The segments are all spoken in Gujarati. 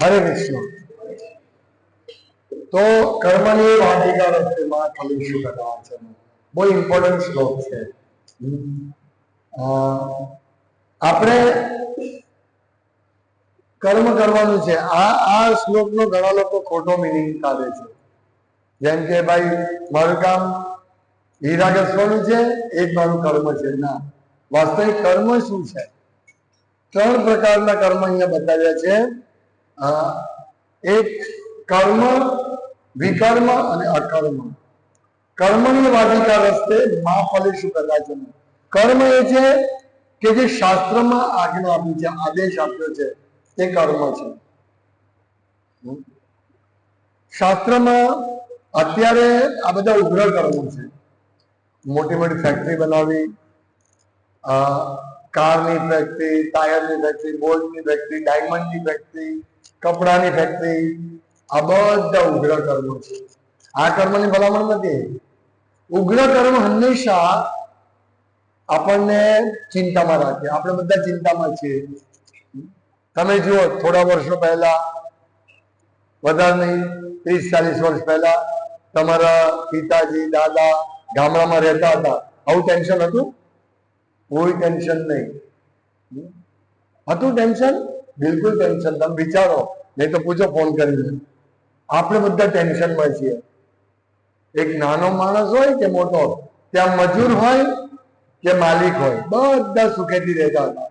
हरे कृष्ण। तो कर्मनी वाटिका रस्ते માં ફલેશુ કદાચન બહુ ઇમ્પોર્ટન્ટ શ્લોક છે। આપણે કર્મ કરવાનું છે। આ શ્લોકનો ઘણા લોકો ખોટો મિનિંગ કાઢે છે, જેમ કે ભાઈ મારું કામ હીરા ઘસવાનું છે, એક મારું કર્મ છે। ના, વાસ્તવિક કર્મ શું છે? 3 પ્રકારના કર્મ અહીંયા બતાવ્યા છે। એક કર્મ, વિકર્મ અને અકર્મ। કર્મની વાટિકા રસ્તે માં ફલેશુ કદાચન। કર્મ એ છે કે જે શાસ્ત્રમાં આજ્ઞા આપી છે, આદેશ આપ્યો છે, તે કર્મ છે। શાસ્ત્રમાં અત્યારે આ બધા ઉગ્ર કર્મો છે। મોટી મોટી ફેક્ટરી બનાવી, કારની ફેક્ટરી, ટાયરની ફેક્ટરી, બોલ્ટની ફેક્ટરી, ડાયમંડની ફેક્ટરી, કપડાની ફેક્ટરી, આ બધા ઉગ્ર કર્મો છે। આ કર્મની ભલામણ નથી। ઉગ્ર કર્મ હંમેશા આપણને ચિંતામાં રાખે। આપણે બધા ચિંતામાં છીએ। તમે જુઓ, થોડા વર્ષો પહેલા, વધારે નહીં 30-40 વર્ષ પહેલા, તમારા પિતાજી, દાદા ગામડામાં રહેતા હતા, આવું ટેન્શન હતું? કોઈ ટેન્શન નહીં હતું। ટેન્શન? બિલકુલ ટેન્શન। તમે વિચારો, નહીં તો પૂછો ફોન કરીને। આપણે બધા ટેન્શનમાં છીએ। એક નાનો માણસ હોય કે મોટો, ત્યાં મજૂર હોય કે માલિક હોય, બધા સુખેથી રહેતા હતા,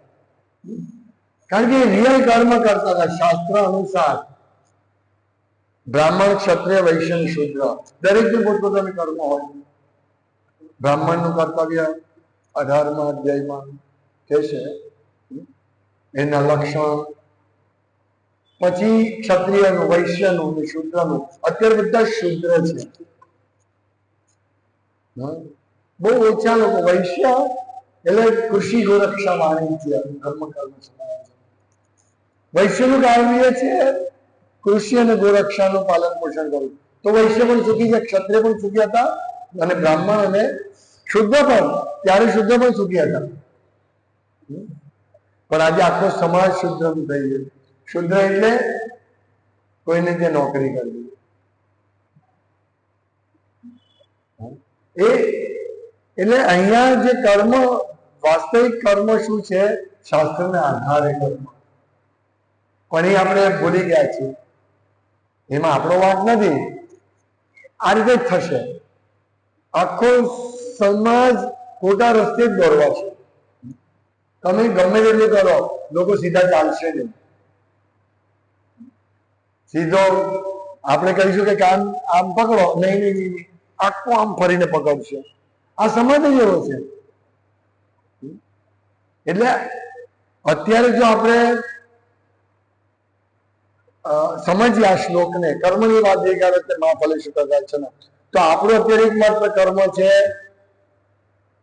કારણ કે રિયલ કર્મ કરતા હતા શાસ્ત્ર અનુસાર। બ્રાહ્મણ, ક્ષત્રિય, વૈશ્ય, શૂદ્ર દરેકનું પોતપોતાનું કર્મ હોય। બ્રાહ્મણનું કર્તવ્ય 18મા અધ્યાયમાં કે છે, એના લક્ષણ, પછી ક્ષત્રિયનું, વૈશ્યનું અને શૂદ્રનું। અત્યારે બધા શૂદ્ર છે, બહુ ઓછા લોકો। વૈશ્ય એટલે કૃષિ, ગોરક્ષા, વાણિજ્ય, ધર્મ, કર્મ, સમાજ। વૈશ્યનું કાર્ય છે કૃષિ અને ગોરક્ષાનું પાલન પોષણ કરવું। તો વૈશ્ય પણ સુખી છે, ક્ષત્રિય પણ સુખી હતા, અને બ્રાહ્મણ અને શુદ્ધ પણ, ત્યારે શુદ્ધ પણ સુખી હતા। પણ આજે આખો સમાજ શુદ્રનું થઈ ગયો। શુદ્ર એટલે કોઈને ત્યાં નોકરી કરવી। એટલે અહીંયા જે કર્મ, વાસ્તવિક કર્મ શું છે? શાસ્ત્રના આધારે કર્મ, પણ એ આપણે ભૂલી ગયા છીએ। એમાં આપણો વાંક નથી। આ રીતે જ થશે। આખો સમાજ ખોટા રસ્તે જ દોરવા છે। તમે ગમે તેટલું કરો, લોકો સીધા ચાલશે નહીં। સીધો આપણે કહીશું કે કાન આમ પકડો, નહીં નહીં નહીં, આખું આમ ફરીને પકડશે। આ સમાજ જ એવો છે। એટલે અત્યારે જો આપણે સમજીએ આ શ્લોકને, કર્મની વાટિકા રસ્તે માં ફલેશુ કદાચન, તો આપણું અત્યારે એકમાત્ર કર્મ છે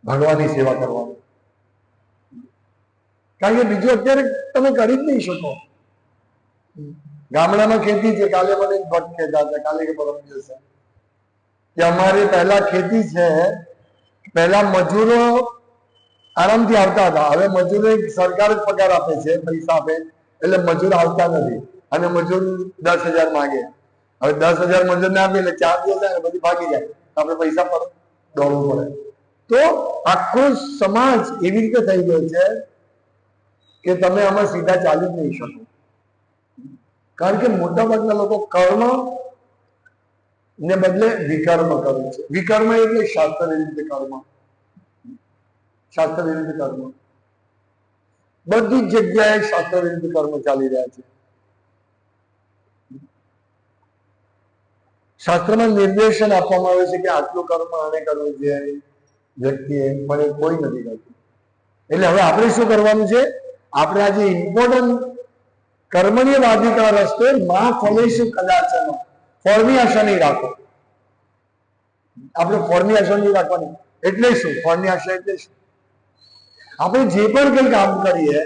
ભગવાનની સેવા કરવાનું। કારણ કે બીજું અત્યારે તમે કરી જ નહીં શકો। ગામડામાં ખેતી છે, કાલે મને ભટ્ટ કહેતા હતા, કાલે કે પરમ દિવસે, કે અમારી પહેલા ખેતી છે, પહેલા મજૂરો આરામથી આવતા હતા, હવે મજૂરો સરકાર જ પગાર આપે છે, પૈસા આપે, એટલે મજૂર આવતા નથી, અને મજૂર 10,000 માંગે। હવે 10,000 મજૂર ના આપે એટલે 4 દિવસ જાય, બધી ભાગી જાય, આપણે પૈસા પર દોડવું પડે। તો આખો સમાજ એવી રીતે થઈ ગયો છે કે તમે આમાં સીધા ચાલી જ નહીં શકો। કારણ કે મોટા ભાગના લોકો કર્મ ને બદલે વિકર્મ કરે છે। વિકર્મ એટલે શાસ્ત્રની રીતે કર્મ। શાસ્ત્ર વિરુદ્ધ કર્મ. બધી જ જગ્યાએ શાસ્ત્ર વિરુદ્ધ કર્મ ચાલી રહ્યા છે. શાસ્ત્રમાં નિર્દેશન આપવામાં આવે છે કે આટલું કર્મ આને કરવું જોઈએ વ્યક્તિએ, પણ એ કોઈ નથી કરતું. એટલે હવે આપણે શું કરવાનું છે? આપણે આજે ઇમ્પોર્ટન્ટ કર્મની વાધિકા રસ્તે માં ફલેશું કદાચન, ફળની આશા નહીં રાખો. આપણે ફળની આશા નહીં રાખવાની. એટલે શું? ફળની આશા એટલે શું? આપણે જે પણ કંઈ કામ કરીએ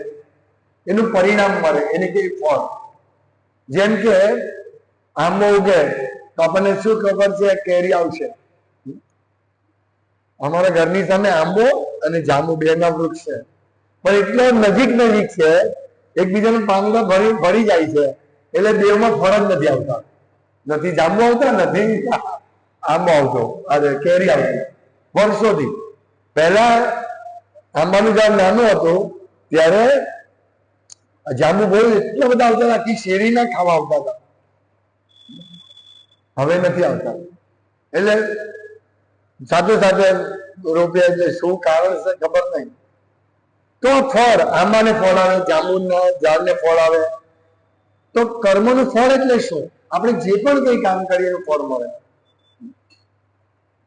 એનું પરિણામ મળે, એને કઈ ફળ. જેમ કે આંબો ઉગે તો આપણને શું ખબર છે? કેરી આવશે. અમારા ઘરની સામે આંબો અને જાંબુ બે ના વૃક્ષ છે, પણ એટલો નજીક છે, એકબીજાના પાંદડા ભરી જાય છે, એટલે બેમાં ફળ જ નથી આવતા. નથી જાંબુ આવતા, નથી આંબો આવતો, અરે કેરી આવતી વર્ષોથી. પહેલા આંબાનું ઝાડ નાનું હતું ત્યારે જાંબુ બહુ એટલા બધા આવતા, આખી શેરીના ખાવા આવતા હતા. હવે નથી આવતા. એટલે સાથે સાથે રોપ્યા, એટલે શું કારણ છે ખબર નહીં. તો ફળ, આંબાને ફળ આવે, જાંબુના ઝાડને ફળ આવે. તો કર્મનું ફળ એટલે શું? આપણે જે પણ કંઈ કામ કરીએ એનું ફળ મળે.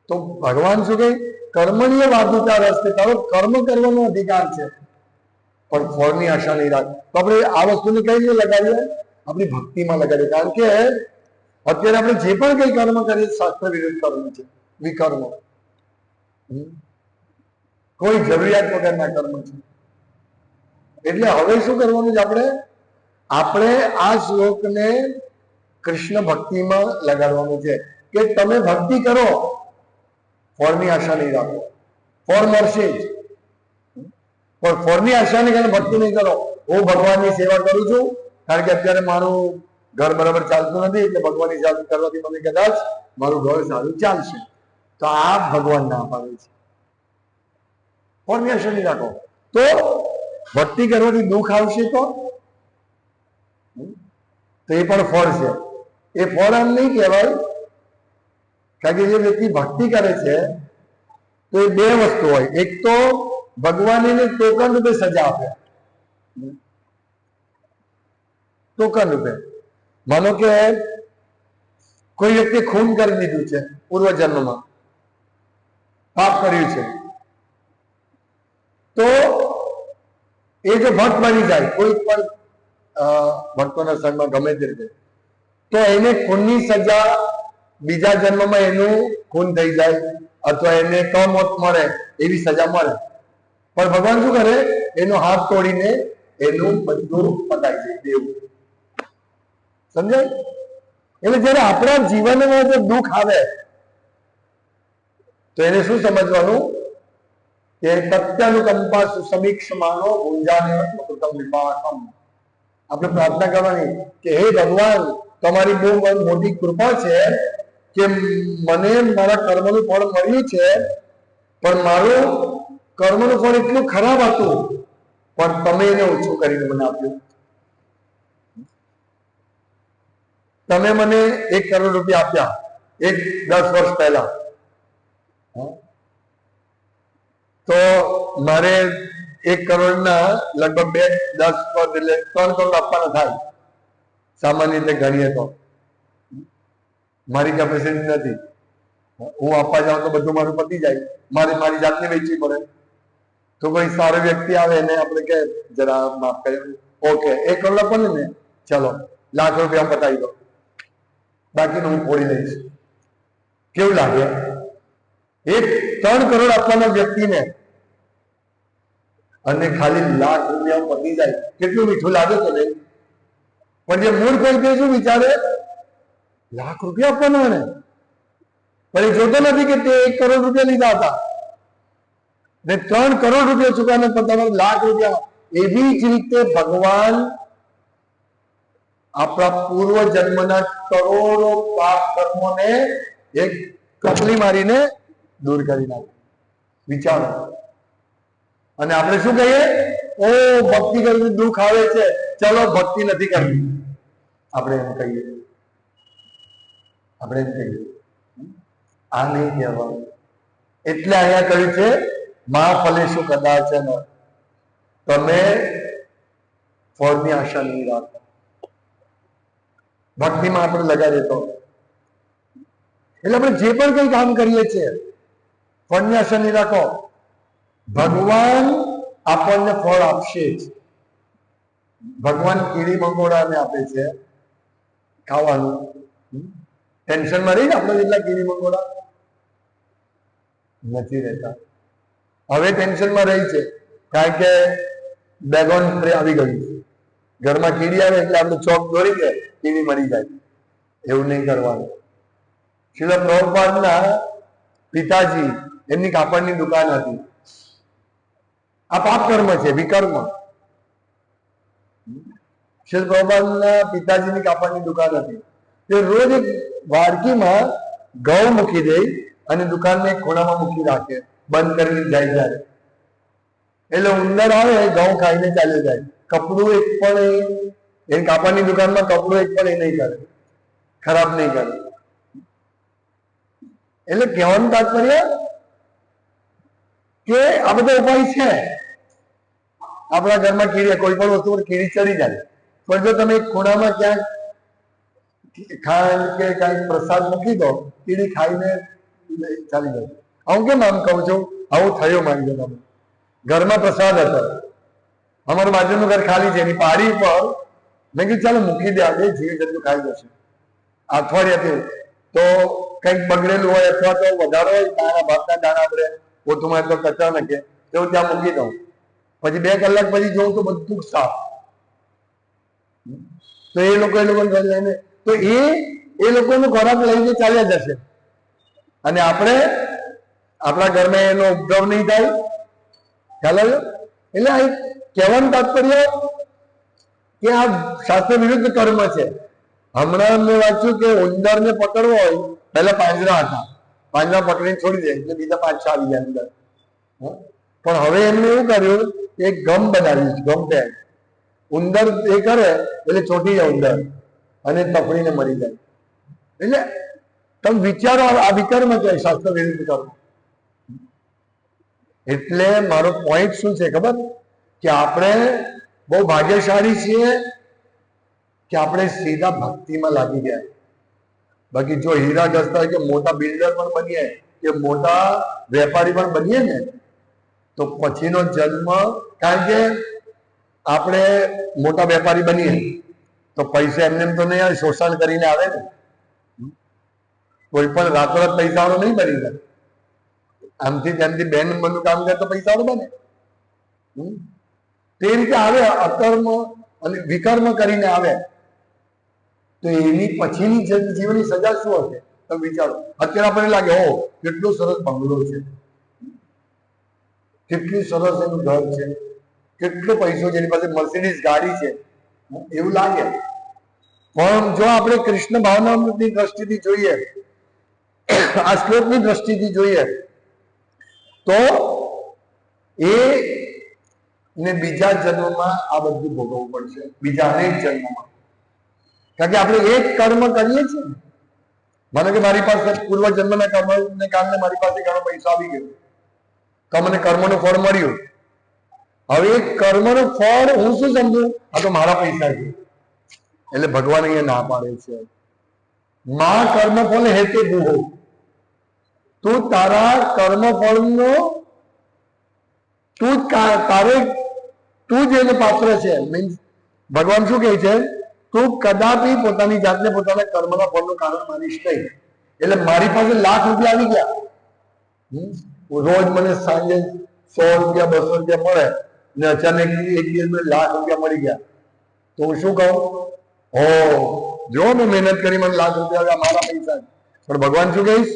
તો ભગવાન શું કહે? કર્મણીય વાધિકા રસ્તે, તારો કર્મ કરવાનો અધિકાર છે, પણ ફળની આશા નહીં રાખ. તો આપણે આ વસ્તુને કઈ રીતે લગાડીએ? આપણી ભક્તિમાં લગાડીએ. કારણ કે અત્યારે આપણે જે પણ કંઈ કર્મ કરીએ શાસ્ત્ર વિરુદ્ધ કર્મ છે, વિકર્મ. કોઈ જરૂરિયાત વગરના કર્મ છે. એટલે હવે શું કરવાનું છે? આપણે આ શ્લોકને કૃષ્ણ ભક્તિમાં લગાડવાનું છે કે તમે ભક્તિ કરો, ફળની આશા નહીં રાખો. ફળ મળશે જ, પણ ફળની આશા નહીં કરે, ભક્તિ નહીં કરો. હું ભગવાનની સેવા કરું છું કારણ કે અત્યારે મારું ઘર બરાબર ચાલતું નથી, એટલે ભગવાનની સેવા કરવાથી મને કદાચ મારું ઘર સારું ચાલશે. તો આ ભગવાન ના પાડે છે. ફળની આશા નહીં રાખો. તો ભક્તિ કરવાથી દુઃખ આવશે તો એ પણ ફળ છે. એ ફળ આમ નહીં કહેવાય, કારણ કે જે વ્યક્તિ ભક્તિ કરે છે તો એ બે વસ્તુ હોય. એક તો ભગવાન એને ટોકન રૂપે સજા આપે. ટોકન રૂપે માનો કે કોઈ વ્યક્તિ ખૂન કરી દીધું છે, પૂર્વજન્મમાં પાપ કર્યું છે, તો એ જો ભક્ત બની જાય, કોઈ પણ ભક્તોના સંગમાં ગમે તે રીતે, તો એને ખૂનની સજા બીજા જન્મમાં એનું ખૂન થઈ જાય અથવા એને કમોત મળે એવી સજા મળે. પણ ભગવાન શું કરે? એનો હાથ તોડીને એનું બધું પતાવી દે, દેવું. સમજાય? એટલે જયારે આપણા જીવનમાં જો દુઃખ આવે તો એને શું સમજવાનું કે પ્રત્યાનુકંપા સુસમીક્ષમાનો ગુંજાને કૃતમ વિપાકમ. આપણે પ્રાર્થના કરવાની કે હે ભગવાન, તમારી બહુ મોટી કૃપા છે કે મને મારા કર્મનું ફળ મળ્યું છે, પણ મારું કર્મનું ફળ એટલું ખરાબ હતું, પણ તમે એને ઓછું કરીને મને આપ્યું. તમે મને 1 કરોડ રૂપિયા આપ્યા 10 વર્ષ પહેલા, તો મારે 1 કરોડના લગભગ 10 પદ એટલે 3 કરોડ આપવાના થાય સામાન્ય રીતે ગણીએ તો. મારી કેપેસિટી નથી, હું આપવા જાઉં તો બધું મારું પતી જાય, મારી જાતને વેચવી પડે. તો કોઈ સારો વ્યક્તિ આવે એને આપણે કે જરા માફ કરી, ઓકે 1 કરોડ આપવાનું ને, ચલો લાખ રૂપિયા પતાવી દો, બાકીનું હું ફોડી લઈશ. કેવું લાગે? 3 કરોડ આપવાના વ્યક્તિને અને ખાલી લાખ રૂપિયા પતી જાય, કેટલું મીઠું લાગે તો નહીં? પણ જે મૂળ કોઈ તે શું વિચારે? લાખ રૂપિયા આપવાના ને, પણ એ જોતો નથી કે તે 1 કરોડ રૂપિયા લીધા હતા ને 3 કરોડ રૂપિયા ચૂકવાના, પણ તમારે લાખ રૂપિયા. એવી જ રીતે ભગવાન આપણા પૂર્વ જન્મના કરોડો પાપ કર્મોને એક કપલી મારીને દૂર કરી નાખે. વિચારો. અને આપણે શું કહીએ? ઓ ભક્તિ કરવી દુઃખ આવે છે, ચલો ભક્તિ નથી કરવી. આપણે એમ કહીએ, આ નહીં કહેવાનું. એટલે અહીંયા કહ્યું છે મા ફલેશુ કદાચન, તમે ફળની આશા નહીં રાખો. ભક્તિમાં આપણે લગાડીએ તો, એટલે આપણે જે પણ કઈ કામ કરીએ છીએ ફળની આશા નહીં રાખો. ભગવાન આપણને ફળ આપશે જ. ભગવાન કીડી મંકોડાને આપે છે ખાવાનું. ટેન્શનમાં રહી ને આપણે જેટલા કીડી મંકોડા નથી રહેતા. હવે ટેન્શનમાં રહી છે કારણ કે બેગોન સ્પ્રે આવી ગયું છે. ઘરમાં કીડી આવે એટલે આપણે ચોક દોરી દે, કીડી મરી જાય. એવું નહીં કરવાનું. શ્રીલ પ્રભુપાદના પિતાજી, એમની કાપડની દુકાન હતી. આ પાપ કર્મ છે, વિકર્મ. શ્રીલ પ્રભુપાદના પિતાજીની કાપડની દુકાન હતી. તે રોજ એક વાડકીમાં ઘઉં મૂકી દે અને દુકાનને એક ખૂણામાં મૂકી રાખે, બંધ કરીને જાય જાય. એટલે ઉંદર આવે, ઘઉં ખાઈને ચાલ્યો જાય. કપડું એક પણ એની કાપડની દુકાનમાં કપડું એક પણ એ નહીં કરે, ખરાબ નહીં કરે. એટલે કહેવાનું તાત્પર્ય કે આ બધા ઉપાય છે. આપણા ઘરમાં કીડી, કોઈ પણ વસ્તુ પર કીડી ચડી જાય, પણ જો તમે ખૂણામાં ક્યાંક ખાંડ કે કઈક પ્રસાદ મૂકી દો, કીડી ખાઈને ચાલી જાય. હું કેમ આમ કહું છું? આવું થયું માનજો તમે. ઘરમાં પ્રસાદ હતો, અમારું બાજુનું ઘર ખાલી છે, એની પાડી પર મેં કીધું ચાલો મૂકી દે, આજે જીવ જંતુ ખાઈ જશે. અઠવાડિયાથી તો કંઈક બગડેલું હોય અથવા તો વધારો હોય, દાણા ભાતના દાણા આપણે પોતુમાં તો કચરા નાખે, તેવું ત્યાં મૂકી દઉં. પછી 2 કલાક પછી જોઉં તો બધું સાફ. તો એ લોકોને લઈને તો એ લોકોનો ખોરાક લઈને ચાલ્યા જશે અને આપણે આપણા ઘરમાં એનો ઉપદ્રવ નહીં થાય. ખ્યાલ આવ્યો? એટલે આ કહેવાનું તાત્પર્ય કે આ શાસ્ત્ર વિરુદ્ધ કર્મ છે. હમણાં મેં વાંચ્યું કે ઉંદરને પકડવો હોય, પહેલા પાંજરા હતા, પાંજરા પકડીને છોડી દે એટલે બીજા 5-6 આવી જાય અંદર. પણ હવે એમને એવું કર્યું કે ગમ બનાવ્યું છે, ગમ પેડ. ઉંદર એ કરે એટલે ચોટી જાય ઉંદર અને તપડીને મરી જાય. એટલે તમે વિચારો, આ વિકર્મ છે, શાસ્ત્ર વિરુદ્ધ કર્મ. એટલે મારો પોઈન્ટ શું છે ખબર? કે આપણે બહુ ભાગ્યશાળી છીએ કે આપણે સીધા ભક્તિમાં લાગી ગયા. બાકી જો હીરા ઘસતા હોય કે મોટા બિલ્ડર પણ બનીએ કે મોટા વેપારી પણ બનીએ ને, તો પછીનો જન્મ, કારણ કે આપણે મોટા વેપારી બનીએ તો પૈસા એમને તો નહીં આવે, શોષણ કરીને આવે ને. કોઈ પણ રાતોરાત પૈસાવાળો નહીં બની જાય. આમથી તેમથી બેન બધું કામ કરે તો પૈસાવાળો બને. તે રીતે આવે, અકર્મ અને વિકર્મ કરીને આવે તો એની પછીની જીવનની સજા શું હશે? તમે વિચારો. અત્યારે આપણને લાગે હો કેટલું સરસ બંગલો છે, કેટલું સરસ એનું ઘર છે, કેટલો પૈસો છે, એની પાસે મર્સિડીઝ ગાડી છે, એવું લાગે. પણ જો આપણે કૃષ્ણ ભાવનાની દ્રષ્ટિથી જોઈએ, આ શ્લોકની દ્રષ્ટિથી જોઈએ તો એ ને બીજા જન્મમાં આ બધું ભોગવવું પડશે, બીજા અનેક જન્મમાં. કારણ કે આપણે એક કર્મ કરીએ છીએ. માનો કે મારી પાસે પૂર્વ જન્મના કર્મને કારણે મારી પાસે ઘણો પૈસા આવી ગયો, તો મને કર્મનું ફળ મળ્યું. હવે એ કર્મનું ફળ હું શું સમજુ? આ તો મારા પૈસા છે. એટલે ભગવાન અહીંયા ના પાડે છે, મા કર્મ ફળ હેતે ભૂહો. તું તારા કર્મ ફળનો તું જ એને પાત્ર છે. મીન્સ ભગવાન શું કહે છે? તું કદાપી પોતાની જાતને પોતાના કર્મના ફળનું કારણ માનીશ નહીં. એટલે મારી પાસે લાખ રૂપિયા આવી ગયા, રોજ મને સાંજે 100 રૂપિયા 200 રૂપિયા મળે ને અચાનક એક દિવસ મને લાખ રૂપિયા મળી ગયા, તો હું શું કહું? હો, જો મેં મહેનત કરી, મને લાખ રૂપિયા આવ્યા, મારા પૈસા. પણ ભગવાન શું કહીશ?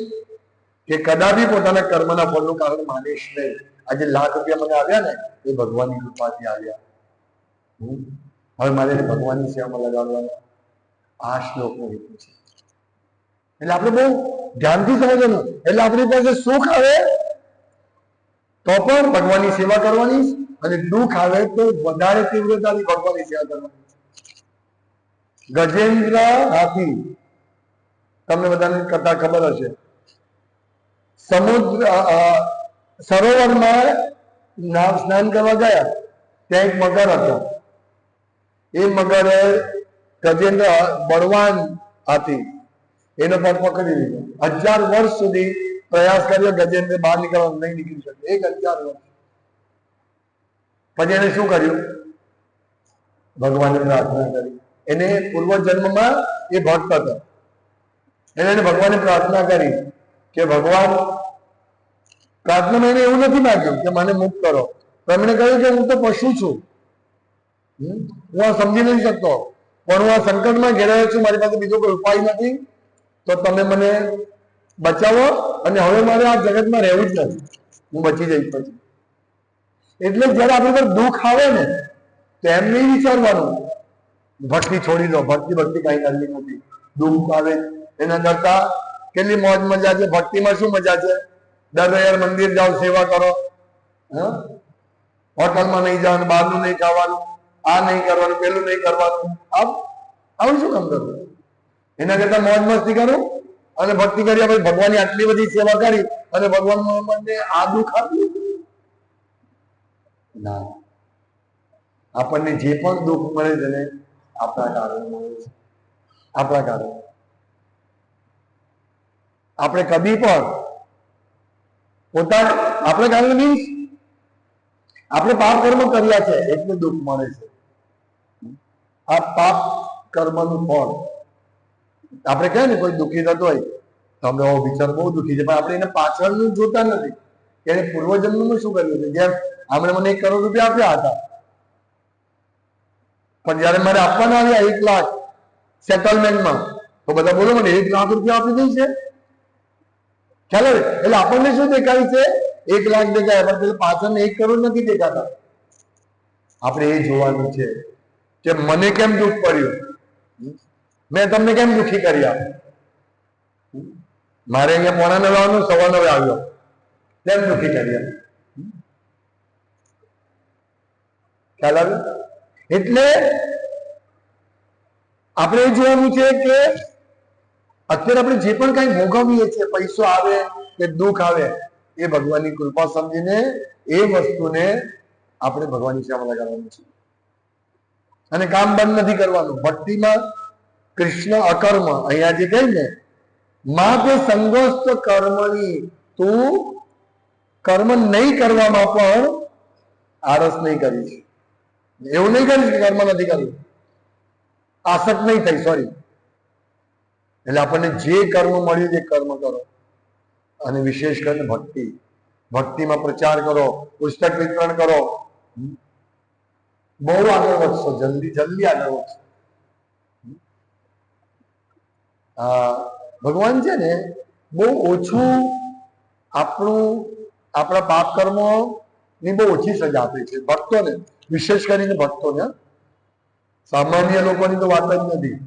કે કદાપી પોતાના કર્મના ફળનું કારણ માનીશ નહીં. આજે લાખ રૂપિયા મને આવ્યા ને, એ ભગવાનની કૃપાથી આવ્યા. હવે મારે ભગવાનની સેવામાં લગાડવાના. આ શ્લોકનો હેતુ છે. એટલે આપણે બહુ ધ્યાનથી સમજવાનું. એટલે આપણી પાસે સુખ આવે તો પણ ભગવાનની સેવા કરવાની, અને દુઃખ આવે તો વધારે તીવ્રતાથી ભગવાનની સેવા કરવાની. ગજેન્દ્ર હાથી, તમને બધાને કથા ખબર હશે. સમુદ્ર સરોવરમાં સ્નાન કરવા ગયા, ત્યાં એક મગર હતો. એ મગરે ગજેન્દ્ર બળવાન હાથી એનો પગ પકડી લીધો. 1000 વર્ષ સુધી પ્રયાસ કર્યો, ગજેન્દ્ર બહાર નીકળવા નહીં નીકળી શકે. 1000 વર્ષ પછી એને શું કર્યું? ભગવાનને પ્રાર્થના કરી. એને પૂર્વ જન્મમાં એ ભક્ત હતો. એને ભગવાનને પ્રાર્થના કરી કે ભગવાન, પ્રાર્થનામાં એને એવું નથી માગ્યું કે મને મુક્ત કરો. એમણે કહ્યું કે હું તો પશુ છું, હું આ સમજી નથી શકતો, પણ હું આ સંકટમાં ઘેરાયો છું, મારી પાસે બીજો કોઈ ઉપાય નથી, તો તમે મને બચાવો અને હવે મારે આ જગતમાં રહેવું જ નથી, હું બચી જઈશ પછી. એટલે જયારે આપણી પર દુઃખ આવે ને તો એમ નહીં વિચારવાનું ભક્તિ છોડી દો, ભક્તિ કઈ કરવી નથી. દુઃખ આવે એના કરતા કેટલી મોજ મજા છે. ભક્તિમાં શું મજા છે? દર રવિવારે મંદિર જાઓ, સેવા કરો, હોટલમાં નહીં જવાનું, બહારનું નહીં ખાવાનું, આ નહીં કરવાનું, પેલું નહીં કરવાનું. આવું શું કામ કરવું? એના કરતા મોજ મસ્તી કરું અને ભક્તિ કરી. આપણે ભગવાનની આટલી બધી સેવા કરી અને ભગવાન મને આ દુઃખ આપ્યું ના. આપણને જે પણ દુઃખ મળે છે ને આપણા કારણે મળે છે. આપણા કારણે આપણે કદી પણ પોતાના આપણે કારણે મીન્સ આપણે પાપ કર્મ કર્યા છે એટલે દુઃખ મળે છે. આ પાપ કર્મનું ફળ આપણે કહે ને કોઈ દુઃખી થતો હોય તો અમે બિચારો બહુ દુઃખી છે, પણ આપણે એને પાછળનું જોતા નથી કે એને પૂર્વજન્મનું શું કર્યું છે. જેમ આપણે મને 1 કરોડ રૂપિયા આપ્યા હતા, પણ જયારે મારે આપવાના આવ્યા 1 લાખ સેટલમેન્ટમાં, તો બધા બોલો મને 1 લાખ રૂપિયા આપી દઈ છે. ખ્યાલ આવે? એટલે આપણને શું દેખાય છે? 1 લાખ દેખાય, પણ પાછળ 1 કરોડ નથી દેખાતા. આપણે એ જોવાનું છે કે મને કેમ દુઃખ પડ્યું, મેં તમને કેમ દુઃખી કર્યા. મારે અહીંયા 8:45 આવવાનું, 9:15 આવ્યો, કેમ દુઃખી કર્યા. ખ્યાલ આવે? એટલે આપણે એ જોવાનું છે કે અત્યારે આપણે જે પણ કઈ ભોગવીએ છીએ, પૈસો આવે કે દુઃખ આવે, એ ભગવાનની કૃપા સમજીને એ વસ્તુને આપણે ભગવાનની સેવા લગાડવાની છે અને કામ બંધ નથી કરવાનું. ભક્તિમાં કૃષ્ણ અકર્મ, અહીંયા જે કહે ને માં તે સંગોસ્ત કર્મની, તું કર્મ નહીં કરવામાં પણ આળસ નહીં કરીશ. એવું નહીં કરીશ કે કર્મ નથી કરવું, આસક્ત નહીં થઈ. સોરી, એટલે આપણને જે કર્મ મળ્યું તે કર્મ કરો. અને વિશેષ કરીને ભક્તિમાં પ્રચાર કરો, પુસ્તક વિતરણ કરો, બહુ આગળ વધશો, જલ્દી આગળ વધશો. ભગવાન છે ને બહુ ઓછું આપણા પાપ કર્મો ની બહુ ઓછી સજા આપે છે ભક્તોને, વિશેષ કરીને ભક્તોને. સામાન્ય લોકોની તો વાત જ નથી.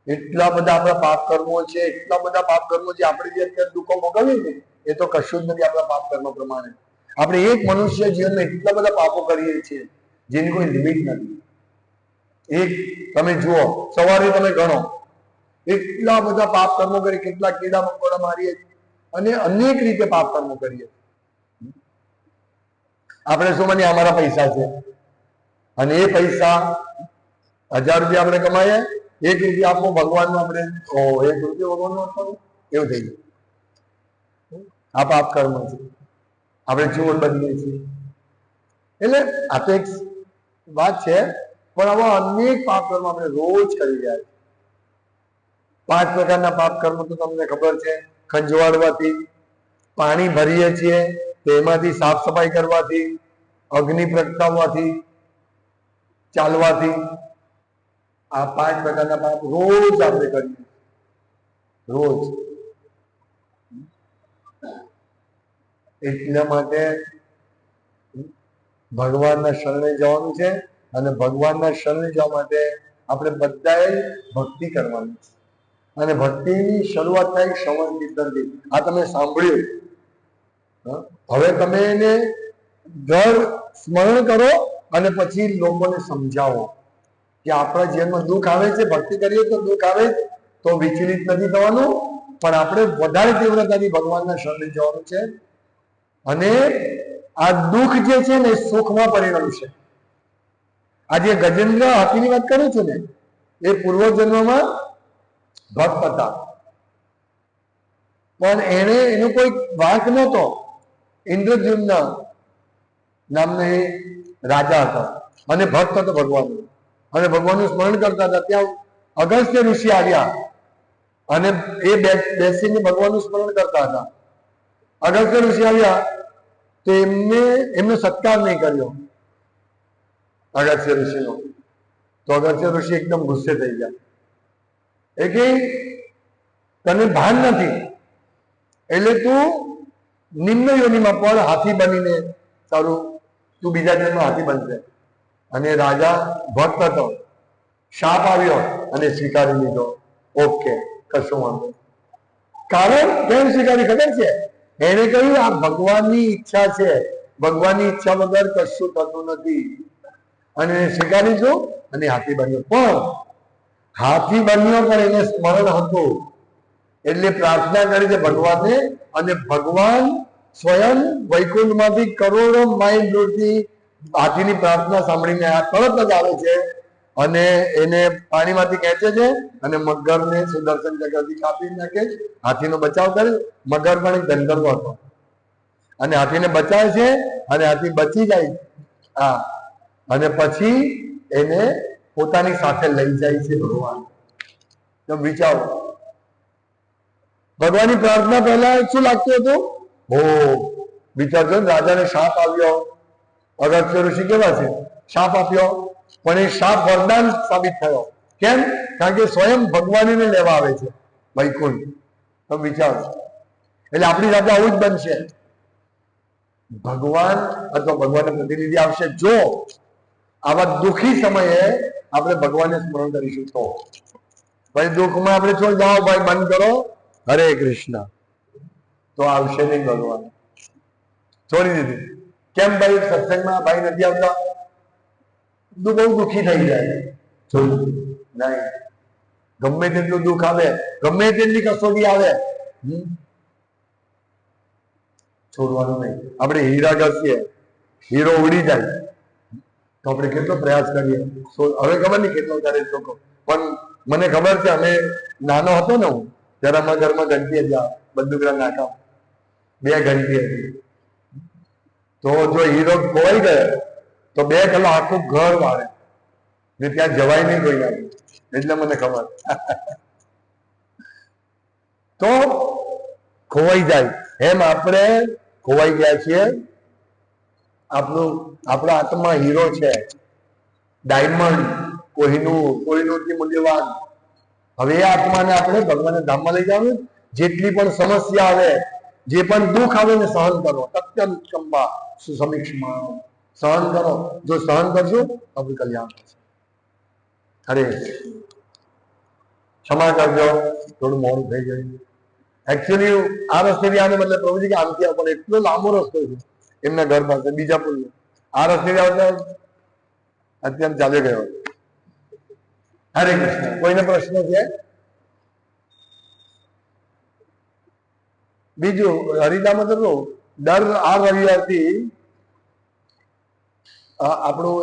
એટલા બધા આપણા પાપ કર્મો છે, એટલા બધા પાપ કર્મો છે. આપણે જે અત્યારે દુઃખો ભોગવીએ ને એ તો કશું જ નથી આપણા પાપ કર્મ પ્રમાણે. આપણે એક મનુષ્ય જીવનમાં એટલા બધા પાપો કરીએ છીએ જેની કોઈ લિમિટ નથી. એક તમે જુઓ, સવારે તમે ગણો, એટલા બધા પાપ કર્મો કરીએ, કેટલા કીડા મકોડા મારીએ અને અનેક રીતે પાપ કર્મો કરીએ. આપણે શું માનીએ અમારા પૈસા છે અને એ પૈસા 1000 રૂપિયા આપણે કમાઈએ, 1 રૂપિયા આપો ભગવાનનું, આપણે 1 રૂપિયો ભગવાનનું આપવાનું, એવું થઈ ગયું. આ પાપ કર્મ છે. આપણે ચોર બનીએ છીએ. એટલે આ તો એક વાત છે, પણ આવા અનેક પાપ કર્મ આપણે રોજ કરી રહ્યા છીએ. 5 પ્રકારના પાપ કર્મ તો તમને ખબર છે. ખંજવાળવાથી, પાણી ભરીએ છીએ તેમાંથી સાફ સફાઈ કરવાથી, અગ્નિ પ્રગટાવવાથી, ચાલવાથી, આ 5 પ્રકારના પાપ રોજ આપણે કરીએ. રોજ. એટલા માટે ભગવાનના શરણે જવાનું છે અને ભગવાનના શરણે જવા માટે આપણે બધાએ ભક્તિ કરવાની છે. અને ભક્તિની શરૂઆત થાય શ્રવણ કીર્તનથી. આ તમે સાંભળ્યું, હવે તમે એને ઘર સ્મરણ કરો અને પછી લોકોને સમજાવો કે આપણા જીવનમાં દુઃખ આવે છે, ભક્તિ કરીએ તો દુઃખ આવે, તો વિચલિત નથી થવાનું, પણ આપણે વધારે તીવ્રતાથી ભગવાનના શરણે જવાનું છે. અને આ દુઃખ જે છે ને સુખમાં પરિણમશે. આ જે ગજેન્દ્ર હાથીની વાત કરું છું ને, એ પૂર્વજન્મમાં ભક્ત હતા, પણ એને એનો કોઈ વાંક નહોતો. ઇન્દ્રદ્યુમ્ન નામનો એ રાજા હતો અને ભક્ત હતો ભગવાનનો, અને ભગવાનનું સ્મરણ કરતા હતા. ત્યાં અગસ્ત્ય ઋષિ આવ્યા અને એ બેસીને ભગવાનનું સ્મરણ કરતા હતા. અગસ્ત્ય ઋષિ આવ્યા તો એમનો સત્કાર નહીં કર્યો અગસ્ત્ય ઋષિનો. તો અગસ્ત્ય ઋષિ એકદમ ગુસ્સે થઈ ગયા. એ કે તને ભાન નથી, એટલે તું નિમ્ન યોનિમાં પણ હાથી બનીને તારું તું બીજા જન્મમાં હાથી બનશે. અને રાજા ભક્ત હતો, શાપ આવ્યો અને સ્વીકારી લીધો. ઓકે, કશું વાંધો. કારણ કેમ સ્વીકારી ખબર છે? એને કહ્યું આ ભગવાનની ઈચ્છા છે, ભગવાનની ઈચ્છા વગર કશું થતું નથી. અને સ્વીકારીશું અને હાથી બન્યો. પણ હાથી બન્યો પણ એને સ્મરણ હતું, એટલે પ્રાર્થના કરી છે ભગવાને. અને ભગવાન સ્વયં વૈકુંઠમાંથી કરોડો માઇલ દૂરથી હાથીની પ્રાર્થના સાંભળીને આ તરત જ આવે છે અને એને પાણીમાંથી ખેંચે છે અને મગરને સુદર્શન ચક્રથી કાપી નાખે, હાથીનો બચાવ કરે. મગર પણ એક ગંધર્વ હતો અને હાથીને બચાવે છે અને હાથી બચી જાય. હા, અને પછી એને પોતાની સાથે લઈ જાય છે ભગવાન. તો વિચારો, ભગવાનની પ્રાર્થના પહેલા શું લાગતું હતું? હો, વિચારજો, રાજાને શાપ આવ્યો. અગસ્ત્ય ઋષિ કેવા છે? શાપ આપ્યો, પણ એ શાપ વરદાન સાબિત થયો. કેમ? કારણ કે સ્વયં ભગવાનને લેવા આવે છે વૈકુંઠ. તો વિચારો, એટલે આપણી સાથે આવું જ બનશે. ભગવાન અથવા ભગવાનના પ્રતિનિધિ આવશે જો આવા દુઃખી સમયે આપણે ભગવાનને સ્મરણ કરીશું તો. ભાઈ દુઃખમાં આપણે છોડ જાઓ, ભાઈ બંધ કરો, હરે કૃષ્ણ, તો આવશે નહીં ભગવાન. છોડી દીધું. કેમ ભાઈ સત્સંગમાં ભાઈ નથી આવતા? બહુ દુઃખી થઈ જાય. છોડી નહીં. ગમે તેટલું દુઃખ આવે, ગમે તેટલી કસોટી આવે, છોડવાનું નહીં. આપણે હીરા ઘસીએ, હીરો ઉડી જાય તો આપણે કેટલો પ્રયાસ કરીએ. હવે ખબર નહીં કેટલો કરે લોકો, પણ મને ખબર છે, અમે નાનો હતો ને હું ત્યારે અમારા ઘરમાં ઘંટી હતી, બંદૂકડા નાકા 2 ઘંટી હતી. તો જો હીરો ખોવાઈ ગયો તો 2 કલાક આખું ઘર વાળે ને ત્યાં જવાય નહીં કોઈ લાગે. એટલે મને ખબર. તો ખોવાઈ જાય એમ આપણે ખોવાઈ ગયા છીએ. આપણા આત્મા હીરો છે, ડાયમંડ, કોહિનૂરથી મૂલ્યવાન. હવે એ આત્માને આપણે ભગવાનના ધામમાં લઈ જવાનું. જેટલી પણ સમસ્યા આવે, જે પણ દુઃખ આવે ને સહન કરો. અત્યંત કંબા સુસમીક્ષમાં સહન કરો. જો સહન કરશો આપણું કલ્યાણ થશે. અરે ક્ષમા કરજો, થોડું મોડું થઈ ગયું. એકચ્યુઅલી આ રસ્તેથી આને બદલે પ્રભુજી કે આમથી પણ એટલો લાંબો રસ્તો છે એમના ઘર પાસે બીજાપુર. આ રસ્તેથી આવતા અત્યારે ચાલી ગયો. હરે કૃષ્ણ. કોઈને પ્રશ્ન છે? બીજું હરિદામાં તો દર આ રવિવારથી આપણું